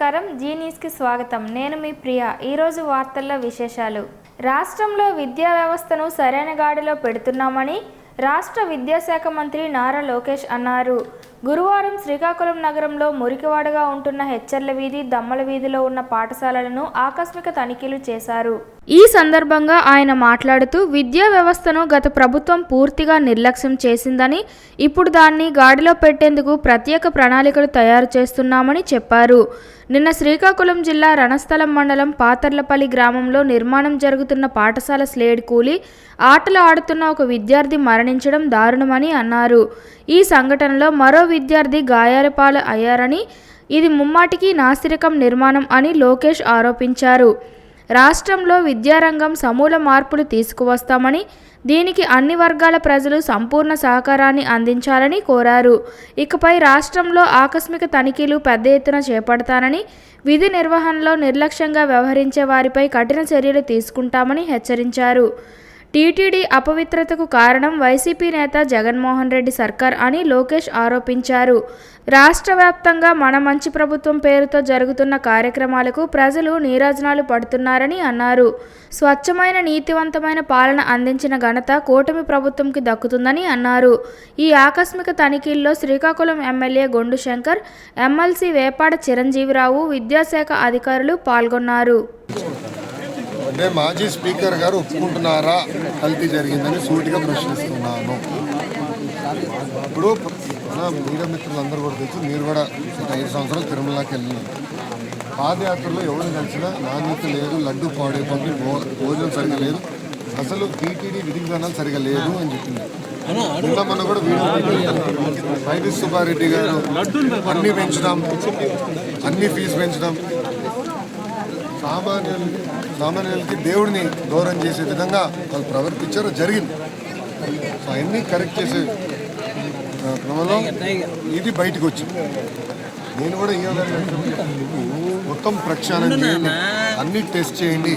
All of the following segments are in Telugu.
నమస్కారం, జీ న్యూస్కి స్వాగతం. నేను మీ ప్రియా. ఈరోజు వార్తల్లో విశేషాలు. రాష్ట్రంలో విద్యా వ్యవస్థను సరైన గాడిలో పెడుతున్నామని రాష్ట్ర విద్యాశాఖ మంత్రి నారా లోకేష్ అన్నారు. గురువారం శ్రీకాకుళం నగరంలో మురికివాడగా ఉంటున్న హెచ్చర్ల వీధి, దమ్మల వీధిలో ఉన్న పాఠశాలలను ఆకస్మిక తనిఖీలు చేశారు. ఈ సందర్భంగా ఆయన మాట్లాడుతూ విద్యా వ్యవస్థను గత ప్రభుత్వం పూర్తిగా నిర్లక్ష్యం చేసిందని, ఇప్పుడు దాన్ని గాడిలో పెట్టేందుకు ప్రత్యేక ప్రణాళికలు తయారు చేస్తున్నామని చెప్పారు. నిన్న శ్రీకాకుళం జిల్లా రణస్థలం మండలం పాతర్లపల్లి గ్రామంలో నిర్మాణం జరుగుతున్న పాఠశాల స్లేడ్ కూలి ఆటలు ఆడుతున్న ఒక విద్యార్థి మరణించడం దారుణమని అన్నారు. ఈ సంఘటనలో మరో విద్యార్థి గాయాల పాలు అయ్యారని, ఇది ముమ్మాటికి నాసిరకం నిర్మాణం అని లోకేష్ ఆరోపించారు. రాష్ట్రంలో విద్యారంగం సమూల మార్పులు తీసుకువస్తామని, దీనికి అన్ని వర్గాల ప్రజలు సంపూర్ణ సహకారాన్ని అందించాలని కోరారు. ఇకపై రాష్ట్రంలో ఆకస్మిక తనిఖీలు పెద్ద ఎత్తున చేపడతానని, విధి నిర్వహణలో నిర్లక్ష్యంగా వ్యవహరించే వారిపై కఠిన చర్యలు తీసుకుంటామని హెచ్చరించారు. టీటీడీ అపవిత్రతకు కారణం వైసీపీ నేత జగన్మోహన్ రెడ్డి సర్కార్ అని లోకేష్ ఆరోపించారు. రాష్ట్ర వ్యాప్తంగా మన మంచి ప్రభుత్వం పేరుతో జరుగుతున్న కార్యక్రమాలకు ప్రజలు నీరాజనాలు పడుతున్నారని అన్నారు. స్వచ్ఛమైన, నీతివంతమైన పాలన అందించిన ఘనత కూటమి ప్రభుత్వంకి దక్కుతుందని అన్నారు. ఈ ఆకస్మిక తనిఖీల్లో శ్రీకాకుళం ఎమ్మెల్యే గొండు శంకర్, ఎమ్మెల్సీ వేపాడ చిరంజీవిరావు, విద్యాశాఖ అధికారులు పాల్గొన్నారు. అంటే మాజీ స్పీకర్ గారు ఒప్పుకుంటున్నారా కల్తీ జరిగిందని సూటిగా ప్రశ్నిస్తున్నాను. ఇప్పుడు మన మీడియా మిత్రులందరూ కూడా తెలుసు, మీరు కూడా 5 సంవత్సరాలు తిరుమలకి వెళ్ళినారు. పాదయాత్రలో ఎవరు కలిసినా నాణ్యత లేదు, లడ్డు పాడైపోతుంది, భోజనం సరిగా లేదు, అసలు టీటీడీ విధి విధానాలు సరిగా లేదు అని చెప్పింది. నిన్న మొన్న కూడా వైవి సుబ్బారెడ్డి గారు అన్నీ పెంచడం, అన్ని ఫీజు పెంచడం, సామాన్యులకి దేవుడిని దూరం చేసే విధంగా వాళ్ళు ప్రవర్తించారు, జరిగింది. సో అవన్నీ కరెక్ట్ చేసే క్రమంలో ఇది బయటకు వచ్చింది. నేను కూడా మొత్తం ప్రక్షాళన చేయండి, అన్ని టెస్ట్ చేయండి.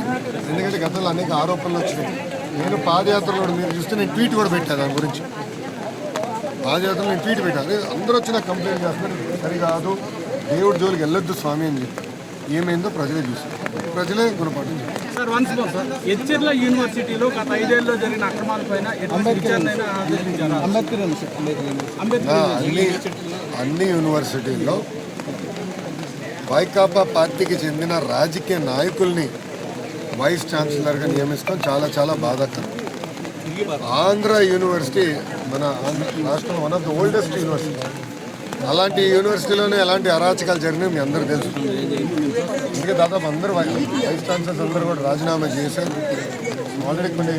ఎందుకంటే గతంలో అనేక ఆరోపణలు వచ్చినాయి. నేను పాదయాత్రలో మీరు చూస్తే నేను ట్వీట్ కూడా పెట్టాను దాని గురించి. పాదయాత్రలో నేను ట్వీట్ పెట్టాను, అందరూ వచ్చి నాకు కంప్లైంట్ చేస్తున్నారు, సరికాదు, దేవుడి జోలికి వెళ్ళొద్దు స్వామి అని చెప్పి. ఏమైందో ప్రజలే చూస్తారు, ప్రజలే గుణపాఠం చెప్పారు. హెచ్చర్ల యూనివర్సిటీలో గత 5 ఏళ్లలో జరిగిన అక్రమాలపైన అన్ని యూనివర్సిటీల్లో వైకాపా పార్టీకి చెందిన రాజకీయ నాయకుల్ని వైస్ ఛాన్సలర్గా నియమిస్తాం. చాలా చాలా బాధాకరం. ఆంధ్ర యూనివర్సిటీ మన రాష్ట్రంలో one of the oldest university. అలాంటి యూనివర్సిటీలోనే ఎలాంటి అరాచకాలు జరిగినాయి మీ అందరూ తెలుసు. అందుకే దాదాపు అందరూ వైస్ ఛాన్సలర్స్ అందరూ కూడా రాజీనామా చేశారు. ఆల్రెడీ కొన్ని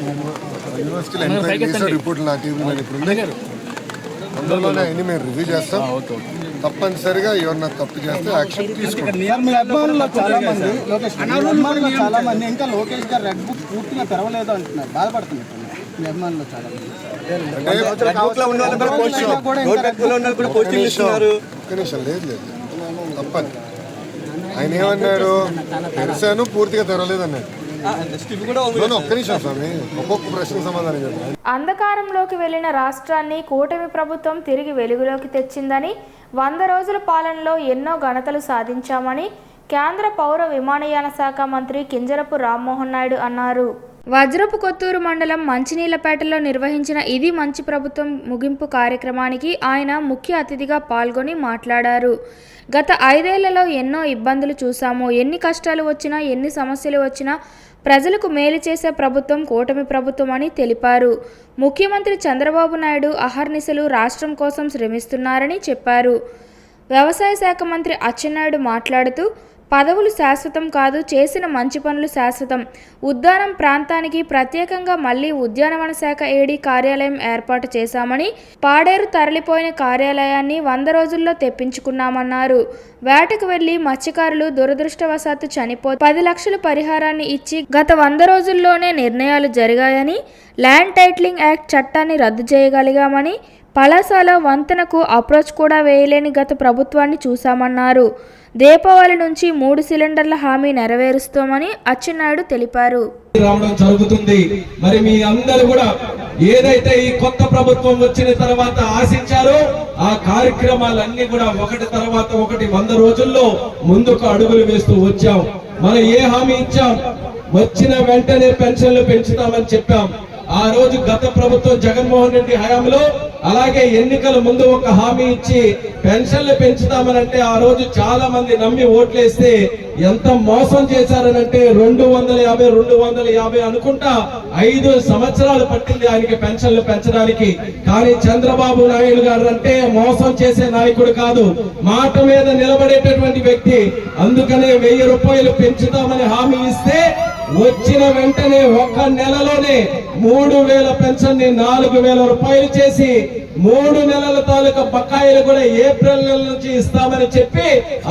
యూనివర్సిటీలు ఎంక్వైరీ చేశారు, రిపోర్ట్లు నా టీవీలో ఇప్పుడు ఉంది. అందులోనే అన్ని మేము రివ్యూ చేస్తాం. తప్పనిసరిగా ఎవరన్నా తప్పు చేస్తే యాక్షన్ తీసుకుంటాం. చాలా మంది ఇంకా లోకేష్ గారు రెడ్ బుక్ పూర్తిగా తెరవలేదు అంటున్నారు, బాధపడుతున్నారు నిర్మాణంలో చాలా మంది. లేదు తప్పని ఆయన ఏమన్నాడు, తెరిసాను పూర్తిగా తెరవలేదు అన్నాడు. ఒక్క నిమిషం స్వామి, ఒక్కొక్క ప్రశ్న సమాధానం చెప్పాలి. అంధకారంలోకి వెళ్లిన రాష్ట్రాన్ని కూటమి ప్రభుత్వం తిరిగి వెలుగులోకి తెచ్చిందని, 100 రోజుల పాలనలో ఎన్నో ఘనతలు సాధించామని కేంద్ర పౌర విమానయాన శాఖ మంత్రి కింజరపు రామ్మోహన్ నాయుడు అన్నారు. వజ్రపు కొత్తూరు మండలం మంచినీళ్లపేటలో నిర్వహించిన ఇది మంచి ప్రభుత్వం ముగింపు కార్యక్రమానికి ఆయన ముఖ్య అతిథిగా పాల్గొని మాట్లాడారు. గత 5 ఏళ్లలో ఎన్నో ఇబ్బందులు చూశాము. ఎన్ని కష్టాలు వచ్చినా, ఎన్ని సమస్యలు వచ్చినా ప్రజలకు మేలు చేసే ప్రభుత్వం కూటమి ప్రభుత్వం అని తెలిపారు. ముఖ్యమంత్రి చంద్రబాబు నాయుడు అహర్నిశలు రాష్ట్రం కోసం శ్రమిస్తున్నారని చెప్పారు. వ్యవసాయ శాఖ మంత్రి అచ్చెన్నాయుడు మాట్లాడుతూ, పదవులు శాశ్వతం కాదు, చేసిన మంచి పనులు శాశ్వతం. ఉద్దానం ప్రాంతానికి ప్రత్యేకంగా మళ్లీ ఉద్యానవన శాఖ ఏడీ కార్యాలయం ఏర్పాటు చేశామని, పాడేరు తరలిపోయిన కార్యాలయాన్ని 100 రోజుల్లో తెప్పించుకున్నామన్నారు. వేటకు వెళ్లి మత్స్యకారులు దురదృష్టవశాత్తు చనిపోతే 10 లక్షల పరిహారాన్ని ఇచ్చి గత 100 రోజుల్లోనే నిర్ణయాలు జరిగాయని, ల్యాండ్ టైటిలింగ్ యాక్ట్ చట్టాన్ని రద్దు చేయగలిగామని, పలాసలో వంతెనకు అప్రోచ్ కూడా వేయలేని గత ప్రభుత్వాన్ని చూశామన్నారు. దీపావళి నుంచి 3 సిలిండర్ల హామీ నెరవేరుస్తామని అచ్చెన్నాయుడు తెలిపారు. రావడం జరుగుతుంది. మరి మీ అందరూ కూడా ఏదైతే ఈ కొత్త ప్రభుత్వం వచ్చిన తర్వాత ఆశించారో ఆ కార్యక్రమాలన్నీ కూడా ఒకటి తర్వాత ఒకటి 100 రోజుల్లో ముందుకు అడుగులు వేస్తూ వచ్చాం. మనం ఏ హామీ ఇచ్చాం? వచ్చిన వెంటనే పెన్షన్లు పెంచుతామని చెప్పాం. ఆ రోజు గత ప్రభుత్వం జగన్మోహన్ రెడ్డి హయాంలో అలాగే ఎన్నికల ముందు ఒక హామీ ఇచ్చి పెన్షన్లు పెంచుతామనంటే ఆ రోజు చాలా మంది నమ్మి ఓట్లేస్తే ఎంత మోసం చేశారనంటే 250 అనుకుంటా 5 సంవత్సరాలు పట్టింది ఆయనకి పెన్షన్లు పెంచడానికి. కానీ చంద్రబాబు నాయుడు గారు అంటే మోసం చేసే నాయకుడు కాదు, మాట మీద నిలబడేటటువంటి వ్యక్తి. అందుకనే 1000 రూపాయలు పెంచుతామని హామీ ఇస్తే వచ్చిన వెంటనే ఒక్క నెలలోనే 3000 పెన్షన్ ని 4000 రూపాయలు చేసి 3 నెలల తాలూకా బకాయిలు కూడా ఏప్రిల్ నెల నుంచి ఇస్తామని చెప్పి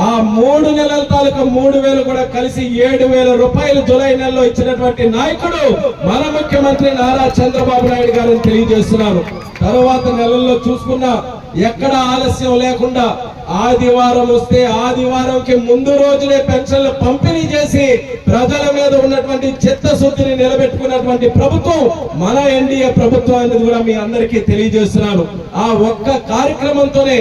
ఆ 3 నెలల తాలూకా 3000 కూడా కలిసి 7000 రూపాయలు జూలై నెలలో ఇచ్చినటువంటి నాయకుడు మన ముఖ్యమంత్రి నారా చంద్రబాబు నాయుడు గారిని తెలియజేస్తున్నారు. తరువాత నెలల్లో చూసుకున్నా ఎక్కడ ఆలస్యం లేకుండా ఆదివారం వస్తే ఆదివారంకి ముందు రోజునే పెన్షన్లు పంపిణీ చేసి ప్రజల మీద ఉన్నటువంటి చిత్తశుద్ధిని నిలబెట్టుకున్నటువంటి ప్రభుత్వం మన ఎన్డీఏ ప్రభుత్వం అనేది కూడా మీ అందరికీ తెలియజేస్తున్నాను. ఆ ఒక్క కార్యక్రమంతోనే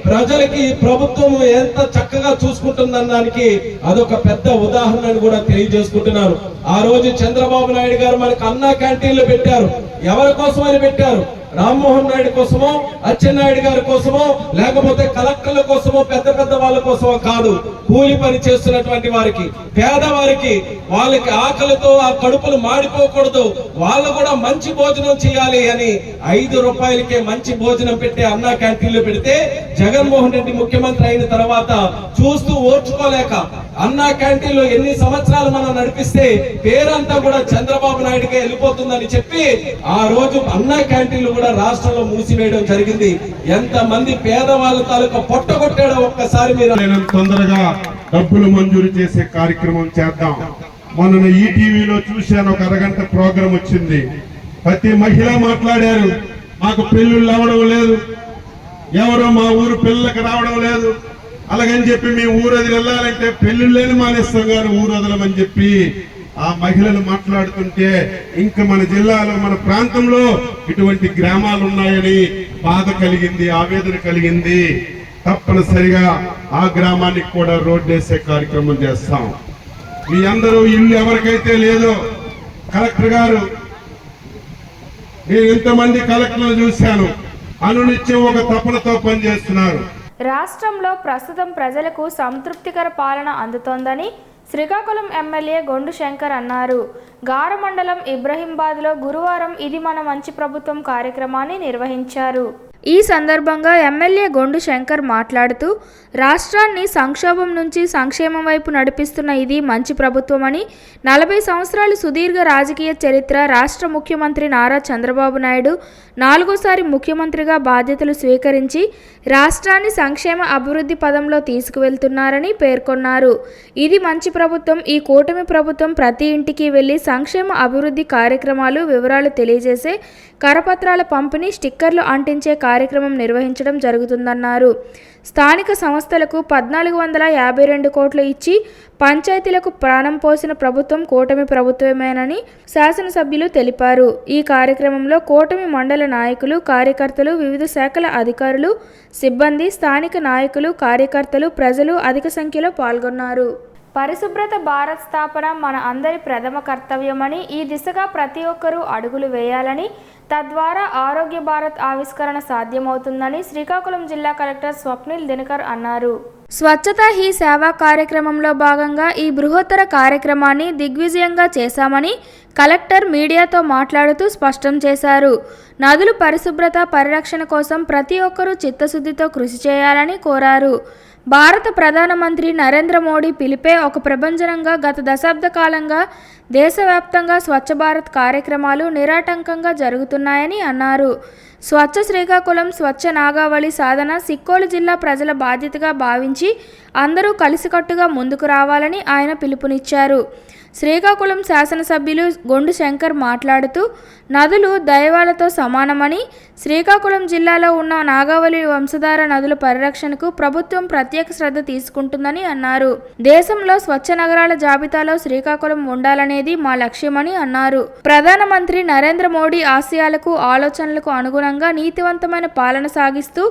ప్రజలకి ప్రభుత్వం ఎంత చక్కగా చూసుకుంటుందనడానికి అదొక పెద్ద ఉదాహరణను కూడా తెలియజేసుకుంటున్నాను. ఆ రోజు చంద్రబాబు నాయుడు గారు మనకు అన్నా క్యాంటీన్లు పెట్టారు. ఎవరి కోసమని పెట్టారు? రామ్మోహన్ నాయుడు కోసమో, అచ్చెన్నాయుడు గారి కోసమో, లేకపోతే కలెక్టర్ల కోసమో, పెద్ద పెద్ద వాళ్ళ కోసమో కాదు. కూలి పని చేస్తున్నటువంటి వారికి, పేదవారికి, వాళ్ళకి ఆకలితో ఆ కడుపులు మాడిపోకూడదు, వాళ్ళు కూడా మంచి భోజనం చేయాలి అని 5 రూపాయలకే మంచి భోజనం పెట్టే అన్నా క్యాంటీన్లు పెడితే జగన్మోహన్ రెడ్డి ముఖ్యమంత్రి అయిన తర్వాత చూస్తూ ఓర్చుకోలేక అన్నా క్యాంటీన్లో ఎన్ని సంవత్సరాలు మనం నడిపిస్తే పేరంతా కూడా చంద్రబాబు నాయుడుకే వెళ్ళిపోతుందని చెప్పి ఆ రోజు అన్నా క్యాంటీన్లు కూడా రాష్ట్రంలో మూసివేయడం జరిగింది. ఎంత మంది పేదవాళ్ళ తాలూకా పొట్టగొట్టాడో ఒక్కసారి మీరు తొందరగా డబ్బులు మంజూరు చేసే కార్యక్రమం చేద్దాం. మొన్న ఈటీవీలో చూశాను, ఒక అరగంట ప్రోగ్రాం వచ్చింది. ప్రతి మహిళ మాట్లాడారు, మాకు పెళ్ళిళ్ళు అవ్వడం లేదు, ఎవరో మా ఊరు పిల్లలకు రావడం లేదు, అలాగని చెప్పి మేము ఊరు వదిలి వెళ్ళాలంటే పెళ్లిళ్ళని మానేస్తాం గారు ఊరు వదలమని చెప్పి ఆ మహిళలు మాట్లాడుతుంటే ఇంకా మన జిల్లాలో మన ప్రాంతంలో ఇటువంటి గ్రామాలు ఉన్నాయని బాధ కలిగింది, ఆవేదన కలిగింది. తప్పనిసరిగా ఆ గ్రామానికి కూడా రోడ్డు వేసే కార్యక్రమం చేస్తాం. మీ అందరూ ఇల్లు ఎవరికైతే లేదో, కలెక్టర్ గారు, నేను ఇంతమంది కలెక్టర్లు చూశాను, అనునిత్యం ఒక తపనతో పనిచేస్తున్నారు. రాష్ట్రంలో ప్రస్తుతం ప్రజలకు సంతృప్తికర పాలన అందుతోందని శ్రీకాకుళం ఎమ్మెల్యే గొండు శంకర్ అన్నారు. గార మండలం ఇబ్రహీంబాద్లో గురువారం ఇది మన మంచి ప్రభుత్వం కార్యక్రమాన్ని నిర్వహించారు. ఈ సందర్భంగా ఎమ్మెల్యే గొండు శంకర్ మాట్లాడుతూ రాష్ట్రాన్ని సంక్షోభం నుంచి సంక్షేమం వైపు నడిపిస్తున్న ఇది మంచి ప్రభుత్వమని, 40 సంవత్సరాలు సుదీర్ఘ రాజకీయ చరిత్ర, రాష్ట్ర ముఖ్యమంత్రి నారా చంద్రబాబు నాయుడు 4వ ముఖ్యమంత్రిగా బాధ్యతలు స్వీకరించి రాష్ట్రాన్ని సంక్షేమ అభివృద్ధి పదంలో తీసుకువెళ్తున్నారని పేర్కొన్నారు. ఇది మంచి ప్రభుత్వం. ఈ కూటమి ప్రభుత్వం ప్రతి ఇంటికి వెళ్లి సంక్షేమ అభివృద్ధి కార్యక్రమాలు వివరాలు తెలియజేసే కరపత్రాల పంపిణీ, స్టిక్కర్లు అంటించే కార్యక్రమం నిర్వహించడం జరుగుతుందన్నారు. స్థానిక సంస్థలకు 1452 కోట్లు ఇచ్చి పంచాయతీలకు ప్రాణం పోసిన ప్రభుత్వం కూటమి ప్రభుత్వమేనని శాసనసభ్యులు తెలిపారు. ఈ కార్యక్రమంలో కూటమి మండల నాయకులు, కార్యకర్తలు, వివిధ శాఖల అధికారులు, సిబ్బంది, స్థానిక నాయకులు, కార్యకర్తలు, ప్రజలు అధిక సంఖ్యలో పాల్గొన్నారు. పరిశుభ్రత భారత్ స్థాపన మన అందరి ప్రథమ కర్తవ్యమని, ఈ దిశగా ప్రతి ఒక్కరూ అడుగులు వేయాలని, తద్వారా ఆరోగ్య భారత్ ఆవిష్కరణ సాధ్యమవుతుందని శ్రీకాకుళం జిల్లా కలెక్టర్ స్వప్నిల్ దినకర్ అన్నారు. స్వచ్ఛత హీ సేవా కార్యక్రమంలో భాగంగా ఈ బృహత్తర కార్యక్రమాన్ని దిగ్విజయంగా చేశామని కలెక్టర్ మీడియాతో మాట్లాడుతూ స్పష్టం చేశారు. నదులు పరిశుభ్రత పరిరక్షణ కోసం ప్రతి ఒక్కరూ చిత్తశుద్ధితో కృషి చేయాలని కోరారు. భారత ప్రధానమంత్రి నరేంద్ర మోడీ పిలిపే ఒక ప్రభంజనంగా గత దశాబ్ద కాలంగా దేశవ్యాప్తంగా స్వచ్ఛ భారత్ కార్యక్రమాలు నిరాటంకంగా జరుగుతున్నాయని అన్నారు. స్వచ్ఛ శ్రీకాకుళం, స్వచ్ఛ నాగావళి సాధన సిక్కోలు జిల్లా ప్రజల బాధ్యతగా భావించి అందరూ కలిసికట్టుగా ముందుకు రావాలని ఆయన పిలుపునిచ్చారు. శ్రీకాకుళం శాసనసభ్యులు గొండు శంకర్ మాట్లాడుతూ నదులు దైవాలతో సమానమని, శ్రీకాకుళం జిల్లాలో ఉన్న నాగావళి వంశధార నదుల పరిరక్షణకు ప్రభుత్వం ప్రత్యేక శ్రద్ధ తీసుకుంటుందని అన్నారు. దేశంలో స్వచ్ఛ నగరాల జాబితాలో శ్రీకాకుళం ఉండాలనేది మా లక్ష్యమని అన్నారు. ప్రధానమంత్రి నరేంద్ర మోడీ ఆశయాలకు, ఆలోచనలకు అనుగుణంగా నీతివంతమైన పాలన సాగిస్తూ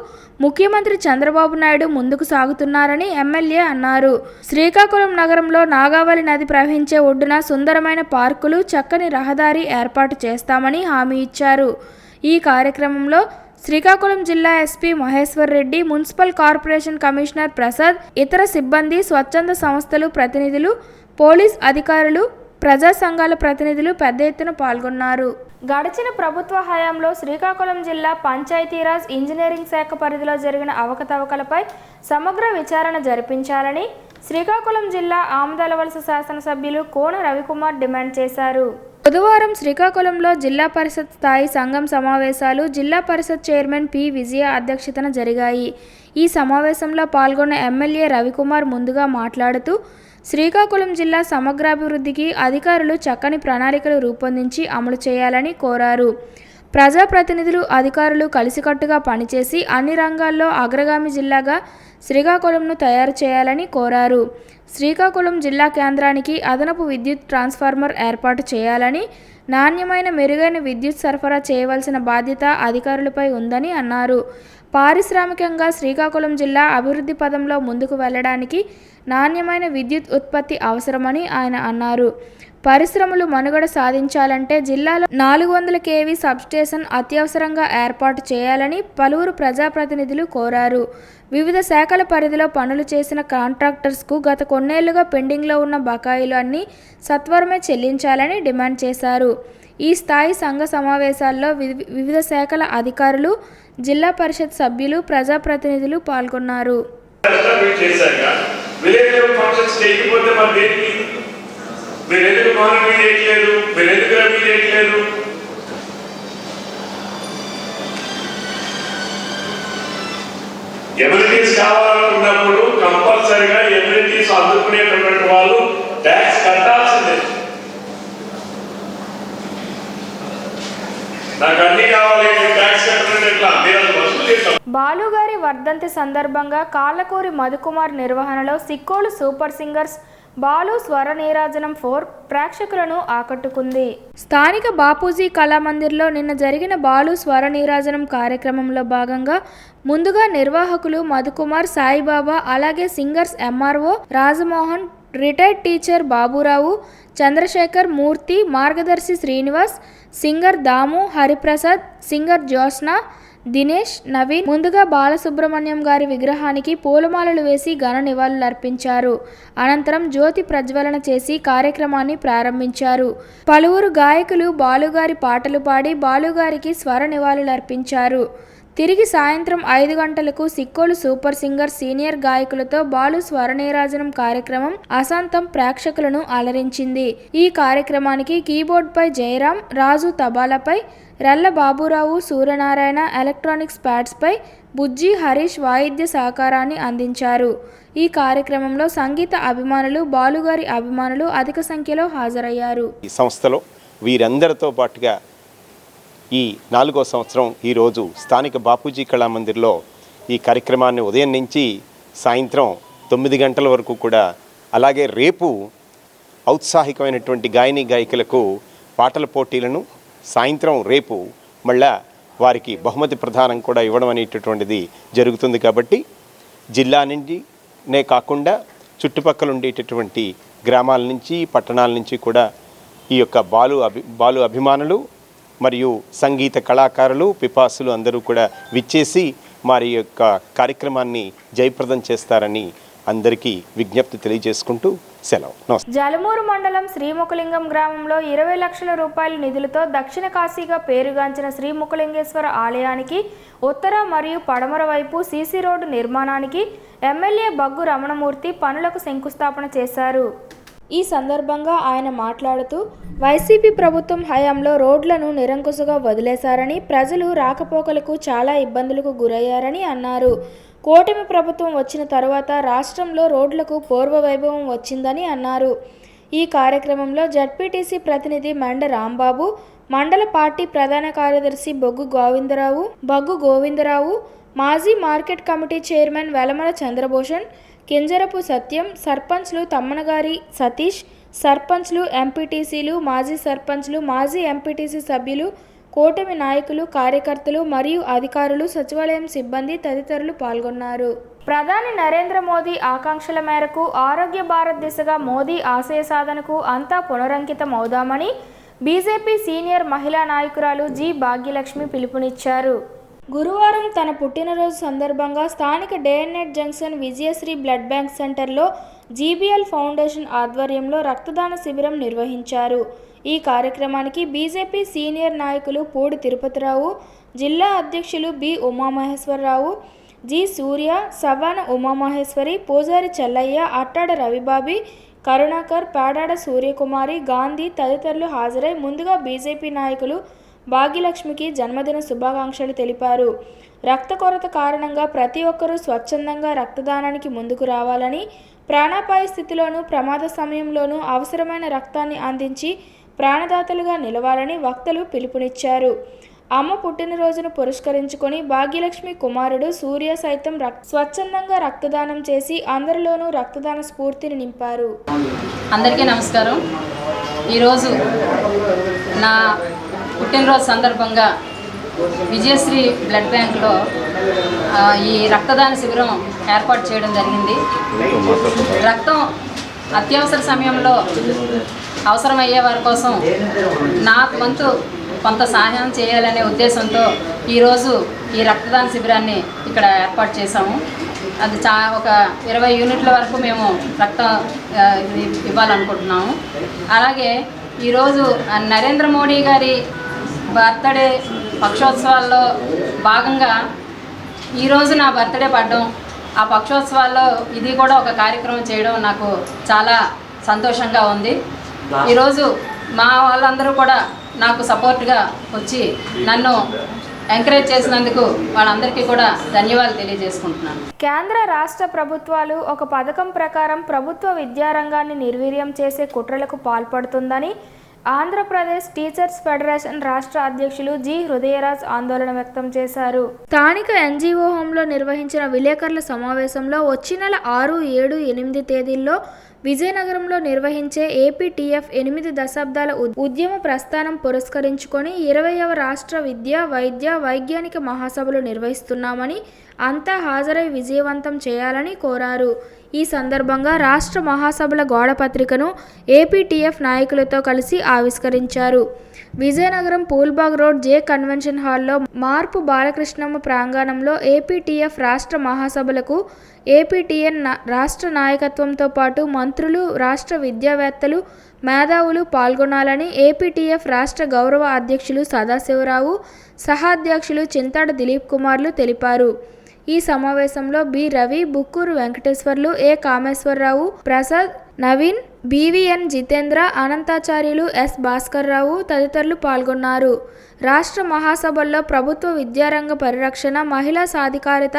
ముఖ్యమంత్రి చంద్రబాబు నాయుడు ముందుకు సాగుతున్నారని ఎమ్మెల్యే అన్నారు. శ్రీకాకుళం నగరంలో నాగావళి నది ప్రవహించే ఒడ్డున సుందరమైన పార్కులు, చక్కని రహదారి ఏర్పాటు చేస్తామని హామీ ఇచ్చారు. ఈ కార్యక్రమంలో శ్రీకాకుళం జిల్లా SP Maheshwar Reddy, municipal corporation commissioner Prasad, ఇతర సిబ్బంది, స్వచ్ఛంద సంస్థలు ప్రతినిధులు, పోలీస్ అధికారులు, ప్రజా సంఘాల ప్రతినిధులు పెద్ద ఎత్తున పాల్గొన్నారు. గడిచిన ప్రభుత్వ హయాంలో శ్రీకాకుళం జిల్లా పంచాయతీరాజ్ ఇంజనీరింగ్ శాఖ పరిధిలో జరిగిన అవకతవకలపై సమగ్ర విచారణ జరిపించాలని శ్రీకాకుళం జిల్లా ఆమదాలవలస శాసనసభ్యులు కోన రవికుమార్ డిమాండ్ చేశారు. బుధవారం శ్రీకాకుళంలో జిల్లా పరిషత్ స్థాయి సంఘం సమావేశాలు జిల్లా పరిషత్ చైర్మన్ పి. విజయ అధ్యక్షతన జరిగాయి. ఈ సమావేశంలో పాల్గొన్న ఎమ్మెల్యే రవికుమార్ ముందుగా మాట్లాడుతూ శ్రీకాకుళం జిల్లా సమగ్రాభివృద్ధికి అధికారులు చక్కని ప్రణాళికలు రూపొందించి అమలు చేయాలని కోరారు. ప్రజాప్రతినిధులు, అధికారులు కలిసికట్టుగా పనిచేసి అన్ని రంగాల్లో అగ్రగామి జిల్లాగా శ్రీకాకుళంను తయారు చేయాలని కోరారు. శ్రీకాకుళం జిల్లా కేంద్రానికి అదనపు విద్యుత్ ట్రాన్స్ఫార్మర్ ఏర్పాటు చేయాలని, నాణ్యమైన మెరుగైన విద్యుత్ సరఫరా చేయవలసిన బాధ్యత అధికారులపై ఉందని అన్నారు. పారిశ్రామికంగా శ్రీకాకుళం జిల్లా అభివృద్ధి పదంలో ముందుకు వెళ్లడానికి నాణ్యమైన విద్యుత్ ఉత్పత్తి అవసరమని ఆయన అన్నారు. పరిశ్రమలు మనుగడ సాధించాలంటే జిల్లాలో 400 kV సబ్స్టేషన్ అత్యవసరంగా ఏర్పాటు చేయాలని పలువురు ప్రజాప్రతినిధులు కోరారు. వివిధ శాఖల పరిధిలో పనులు చేసిన కాంట్రాక్టర్స్కు గత కొన్నేళ్లుగా పెండింగ్లో ఉన్న బకాయిలు అన్నీ సత్వరమే చెల్లించాలని డిమాండ్ చేశారు. ఈ స్థాయి సంఘ సమావేశాల్లో వివిధ శాఖల అధికారులు, జిల్లా పరిషత్ సభ్యులు, ప్రజాప్రతినిధులు పాల్గొన్నారు. ఎమ్యూనిటీస్ కావాలనుకున్నప్పుడు కంపల్సరిగా ఎమ్యూనిటీస్ అందుకునేటటువంటి వాళ్ళు ట్యాక్స్ కట్టాల్సిందే. నాకు అన్ని కావాలి, ట్యాక్స్ కట్టడం ఎట్లా? మీరు అది వసూలు చేస్తాం. బాలుగారి వర్ధంతి సందర్భంగా కాళ్ళకూరి మధుకుమార్ నిర్వహణలో సిక్కోలు సూపర్ సింగర్స్ బాలు స్వర నీరాజనం 4 ప్రేక్షకులను ఆకట్టుకుంది. స్థానిక బాపూజీ కళామందిర్లో నిన్న జరిగిన బాలు స్వర నీరాజనం కార్యక్రమంలో భాగంగా ముందుగా నిర్వాహకులు మధుకుమార్, సాయిబాబా, అలాగే singers MRO Rajamohan, retired teacher Baburao, Chandrasekhar, Murthy, Margadarsi Srinivas, singer Damu, Hariprasad, singer Jyotsna, Dinesh, Naveen ముందుగా బాలసుబ్రహ్మణ్యం గారి విగ్రహానికి పూలమాలలు వేసి ఘన నివాళులర్పించారు. అనంతరం జ్యోతి ప్రజ్వలన చేసి కార్యక్రమాన్ని ప్రారంభించారు. పలువురు గాయకులు బాలుగారి పాటలు పాడి బాలుగారికి స్వర నివాళులర్పించారు. తిరిగి సాయంత్రం 5 గంటలకు సిక్కోలు సూపర్ సింగర్ సీనియర్ గాయకులతో బాలు స్వరనీరాజనం కార్యక్రమం అశాంతం ప్రేక్షకులను అలరించింది. ఈ కార్యక్రమానికి కీబోర్డ్పై జయరాం, రాజు తబాలాపై, రెల్ల బాబురావు, సూర్యనారాయణ ఎలక్ట్రానిక్స్ ప్యాడ్స్పై బుజ్జి, హరీష్ వాయిద్య సహకారాన్ని అందించారు. ఈ కార్యక్రమంలో సంగీత అభిమానులు, బాలుగారి అభిమానులు అధిక సంఖ్యలో హాజరయ్యారు. ఈ సంస్థలో వీరందరితో పాటుగా ఈ 4వ సంవత్సరం ఈరోజు స్థానిక బాపూజీ కళామందిర్లో ఈ కార్యక్రమాన్ని ఉదయం నుంచి సాయంత్రం 9 గంటల వరకు కూడా, అలాగే రేపు ఔత్సాహికమైనటువంటి గాయని గాయకులకు పాటల పోటీలను, సాయంత్రం రేపు మళ్ళా వారికి బహుమతి ప్రదానం కూడా ఇవ్వడం అనేటటువంటిది జరుగుతుంది. కాబట్టి జిల్లా నుండినే కాకుండా చుట్టుపక్కల ఉండేటటువంటి గ్రామాల నుంచి, పట్టణాల నుంచి కూడా ఈ యొక్క బాలు అభిమానులు మరియు సంగీత కళాకారులు, పిపాసులు అందరూ కూడా విచ్చేసి మరి యొక్క కార్యక్రమాన్ని జయప్రదం చేస్తారని అందరికీ విజ్ఞప్తి తెలియజేసుకుంటూ సెలవు. జలమూరు మండలం శ్రీముఖలింగం గ్రామంలో 20 లక్షల రూపాయల నిధులతో దక్షిణ కాశీగా పేరుగాంచిన శ్రీముఖలింగేశ్వర ఆలయానికి ఉత్తర మరియు పడమర వైపు సీసీ రోడ్డు నిర్మాణానికి ఎమ్మెల్యే బగ్గు రమణమూర్తి పనులకు శంకుస్థాపన చేశారు. ఈ సందర్భంగా ఆయన మాట్లాడుతూ వైసీపీ ప్రభుత్వం హయాంలో రోడ్లను నిరంకుశగా వదిలేశారని, ప్రజలు రాకపోకలకు చాలా ఇబ్బందులకు గురయ్యారని అన్నారు. కూటమి ప్రభుత్వం వచ్చిన తరువాత రాష్ట్రంలో రోడ్లకు పూర్వ వైభవం వచ్చిందని అన్నారు. ఈ కార్యక్రమంలో జడ్పీటీసీ ప్రతినిధి మెండ రాంబాబు, మండల పార్టీ ప్రధాన కార్యదర్శి బగ్గు గోవిందరావు, మాజీ market committee chairman వెలమల Chandrabhushan, Kinjarapu సత్యం, సర్పంచ్లు తమ్మనగారి సతీష్, సర్పంచ్లు, ఎంపీటీసీలు, మాజీ సర్పంచ్లు, మాజీ ఎంపీటీసీ సభ్యులు, కూటమి నాయకులు, కార్యకర్తలు మరియు అధికారులు, సచివాలయం సిబ్బంది తదితరులు పాల్గొన్నారు. ప్రధాని నరేంద్ర మోదీ ఆకాంక్షల మేరకు ఆరోగ్య భారత్ దిశగా మోదీ ఆశయ సాధనకు అంతా పునరంకితం అవుదామని బీజేపీ సీనియర్ మహిళా నాయకురాలు జి భాగ్యలక్ష్మి పిలుపునిచ్చారు. గురువారం తన పుట్టినరోజు సందర్భంగా స్థానిక డే&నైట్ జంక్షన్ విజయశ్రీ బ్లడ్ బ్యాంక్ సెంటర్లో జీబీఎల్ ఫౌండేషన్ ఆధ్వర్యంలో రక్తదాన శిబిరం నిర్వహించారు. ఈ కార్యక్రమానికి బీజేపీ సీనియర్ నాయకులు పూడి తిరుపతిరావు, జిల్లా అధ్యక్షులు బి ఉమామహేశ్వరరావు, జి సూర్య, సవాన ఉమామహేశ్వరి, పూజారి చెల్లయ్య, అట్టాడ రవిబాబి, కరుణాకర్, పేడాడ సూర్యకుమారి, గాంధీ తదితరులు హాజరై ముందుగా బీజేపీ నాయకులు భాగ్యలక్ష్మికి జన్మదిన శుభాకాంక్షలు తెలిపారు. రక్త కొరత కారణంగా ప్రతి ఒక్కరూ స్వచ్ఛందంగా రక్తదానానికి ముందుకు రావాలని, ప్రాణాపాయ స్థితిలోనూ ప్రమాద సమయంలోనూ అవసరమైన రక్తాన్ని అందించి ప్రాణదాతలుగా నిలవాలని వక్తలు పిలుపునిచ్చారు. అమ్మ పుట్టినరోజును పురస్కరించుకొని భాగ్యలక్ష్మి కుమారుడు సూర్య సైతం స్వచ్ఛందంగా రక్తదానం చేసి అందరిలోనూ రక్తదాన స్ఫూర్తిని నింపారు. అందరికీ నమస్కారం. ఈరోజు నా పుట్టినరోజు సందర్భంగా విజయశ్రీ బ్లడ్ బ్యాంక్లో ఈ రక్తదాన శిబిరం ఏర్పాటు చేయడం జరిగింది. రక్తం అత్యవసర సమయంలో అవసరమయ్యే వారి కోసం నా వంతు కొంత సహాయం చేయాలనే ఉద్దేశంతో ఈరోజు ఈ రక్తదాన శిబిరాన్ని ఇక్కడ ఏర్పాటు చేశాము. అది ఒక 20 యూనిట్ల వరకు మేము రక్తం ఇవ్వాలనుకుంటున్నాము. అలాగే ఈరోజు నరేంద్ర మోడీ గారి బర్త్డే పక్షోత్సవాల్లో భాగంగా ఈరోజు నా బర్త్డే పడడం, ఆ పక్షోత్సవాల్లో ఇది కూడా ఒక కార్యక్రమం చేయడం నాకు చాలా సంతోషంగా ఉంది. ఈరోజు మా వాళ్ళందరూ కూడా నాకు సపోర్ట్గా వచ్చి నన్ను ఎంకరేజ్ చేసినందుకు వాళ్ళందరికీ కూడా ధన్యవాదాలు తెలియజేసుకుంటున్నాను. కేంద్ర రాష్ట్ర ప్రభుత్వాలు ఒక పథకం ప్రకారం ప్రభుత్వ విద్యారంగాన్ని నిర్వీర్యం చేసే కుట్రలకు పాల్పడుతుందని ఆంధ్రప్రదేశ్ టీచర్స్ ఫెడరేషన్ రాష్ట్ర అధ్యక్షులు జి హృదయరాజ్ ఆందోళన వ్యక్తం చేశారు. స్థానిక ఎన్జీఓ హోంలో నిర్వహించిన విలేకరుల సమావేశంలో వచ్చే నెల 6, 7, 8 తేదీల్లో విజయనగరంలో నిర్వహించే ఏపీటీఎఫ్ 8 దశాబ్దాల ఉద్యమ ప్రస్థానం పురస్కరించుకొని 20వ రాష్ట్ర విద్య, వైద్య, వైజ్ఞానిక మహాసభలు నిర్వహిస్తున్నామని అంతా హాజరై విజయవంతం చేయాలని కోరారు. ఈ సందర్భంగా రాష్ట్ర మహాసభల గోడపత్రికను ఏపీటీఎఫ్ నాయకులతో కలిసి ఆవిష్కరించారు. విజయనగరం పూల్బాగ్ రోడ్ జే కన్వెన్షన్ హాల్లో మార్పు బాలకృష్ణమ్మ ప్రాంగణంలో ఏపీటీఎఫ్ రాష్ట్ర మహాసభలకు ఏపీటీఎన్ రాష్ట్ర నాయకత్వంతో పాటు మంత్రులు, రాష్ట్ర విద్యావేత్తలు, మేధావులు పాల్గొనాలని ఏపీటీఎఫ్ రాష్ట్ర గౌరవ అధ్యక్షులు సదాశివరావు, సహాధ్యక్షులు చింతాడ దిలీప్ కుమార్లు తెలిపారు. ఈ సమావేశంలో బి రవి, బుక్కూరు వెంకటేశ్వర్లు, ఏ కామేశ్వరరావు, ప్రసాద్, నవీన్, బివిఎన్ జితేంద్ర, అనంతాచార్యులు, ఎస్ భాస్కర్రావు తదితరులు పాల్గొన్నారు. రాష్ట్ర మహాసభల్లో ప్రభుత్వ విద్యారంగ పరిరక్షణ, మహిళా సాధికారిత,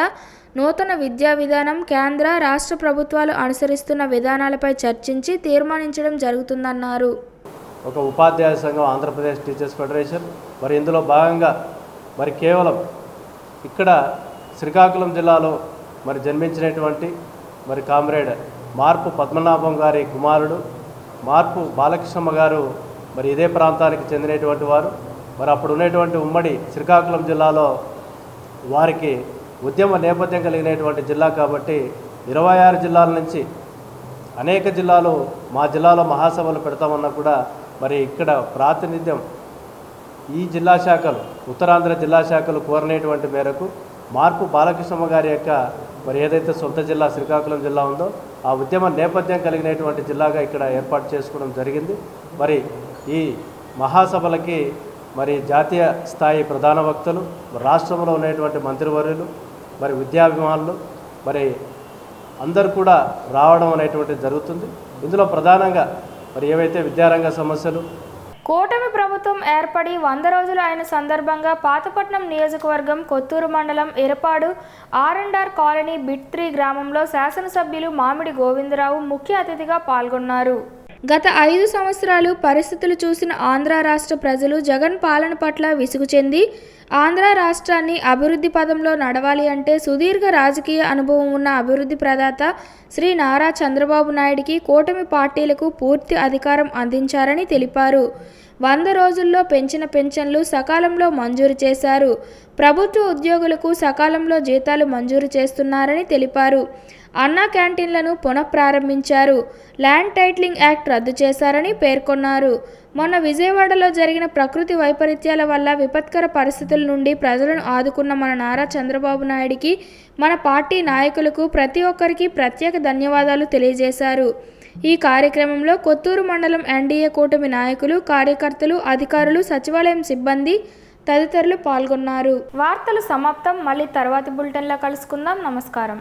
నూతన విద్యా విధానం, కేంద్ర, రాష్ట్ర ప్రభుత్వాలు అనుసరిస్తున్న విధానాలపై చర్చించి తీర్మానించడం జరుగుతుందన్నారు. ఒక ఉపాధ్యాయ సంఘం ఆంధ్రప్రదేశ్ టీచర్స్ ఫెడరేషన్ మరి ఇందులో భాగంగా మరి కేవలం ఇక్కడ శ్రీకాకుళం జిల్లాలో మరి జన్మించినటువంటి మరి కామ్రేడ్ మార్పు పద్మనాభం గారి కుమారుడు మార్పు బాలకృష్ణమ్మ గారు మరి ఇదే ప్రాంతానికి చెందినటువంటి వారు. మరి అప్పుడు ఉన్నటువంటి ఉమ్మడి శ్రీకాకుళం జిల్లాలో వారికి ఉద్యమ నేపథ్యం కలిగినటువంటి జిల్లా కాబట్టి 26 జిల్లాల నుంచి అనేక జిల్లాలు మా జిల్లాలో మహాసభలు పెడతామన్నా కూడా మరి ఇక్కడ ప్రాతినిధ్యం ఈ జిల్లా శాఖలు ఉత్తరాంధ్ర జిల్లా శాఖలు కోరినటువంటి మేరకు మార్పు బాలకృష్ణమ్మ గారి యొక్క మరి ఏదైతే సొంత జిల్లా శ్రీకాకుళం జిల్లా ఉందో ఆ ఉద్యమ నేపథ్యం కలిగినటువంటి జిల్లాగా ఇక్కడ ఏర్పాటు చేసుకోవడం జరిగింది. మరి ఈ మహాసభలకి మరి జాతీయ స్థాయి ప్రధాన వక్తలు, రాష్ట్రంలో ఉన్నటువంటి మంత్రివర్యులు, మరి విద్యాభిమానులు మరి అందరూ కూడా రావడం అనేటువంటిది జరుగుతుంది. ఇందులో ప్రధానంగా మరి ఏవైతే విద్యారంగ సమస్యలు, కూటమి ప్రభుత్వం ఏర్పడి 100 రోజులు అయిన సందర్భంగా పాతపట్నం నియోజకవర్గం కొత్తూరు మండలం ఎరపాడు R&R కాలనీ బిట్ 3 గ్రామంలో శాసనసభ్యులు మామిడి గోవిందరావు ముఖ్య అతిథిగా పాల్గొన్నారు. గత 5 సంవత్సరాలు పరిస్థితులు చూసిన ఆంధ్ర రాష్ట్ర ప్రజలు జగన్ పాలన పట్ల విసుగు చెంది ఆంధ్ర రాష్ట్రాన్ని అభివృద్ధి పదంలో నడవాలి అంటే సుదీర్ఘ రాజకీయ అనుభవం ఉన్న అభివృద్ధి ప్రదాత శ్రీ నారా చంద్రబాబు నాయుడికి కూటమి పార్టీలకు పూర్తి అధికారం అందించారని తెలిపారు. 100 రోజుల్లో పెంచిన పెన్షన్లు సకాలంలో మంజూరు చేశారు. ప్రభుత్వ ఉద్యోగులకు సకాలంలో జీతాలు మంజూరు చేస్తున్నారని తెలిపారు. అన్నా క్యాంటీన్లను పునఃప్రారంభించారు. ల్యాండ్ టైటిలింగ్ యాక్ట్ రద్దు చేశారని పేర్కొన్నారు. మొన్న విజయవాడలో జరిగిన ప్రకృతి వైపరీత్యాల వల్ల విపత్కర పరిస్థితుల నుండి ప్రజలను ఆదుకున్న మన నారా చంద్రబాబు నాయుడికి, మన పార్టీ నాయకులకు ప్రతి ఒక్కరికి ప్రత్యేక ధన్యవాదాలు తెలియజేశారు. ఈ కార్యక్రమంలో కొత్తూరు మండలం ఎన్డీఏ కూటమి నాయకులు, కార్యకర్తలు, అధికారులు, సచివాలయం సిబ్బంది తదితరులు పాల్గొన్నారు. వార్తలు సమాప్తం. మళ్ళీ తర్వాతి బులెటిన్లో కలుసుకుందాం. నమస్కారం.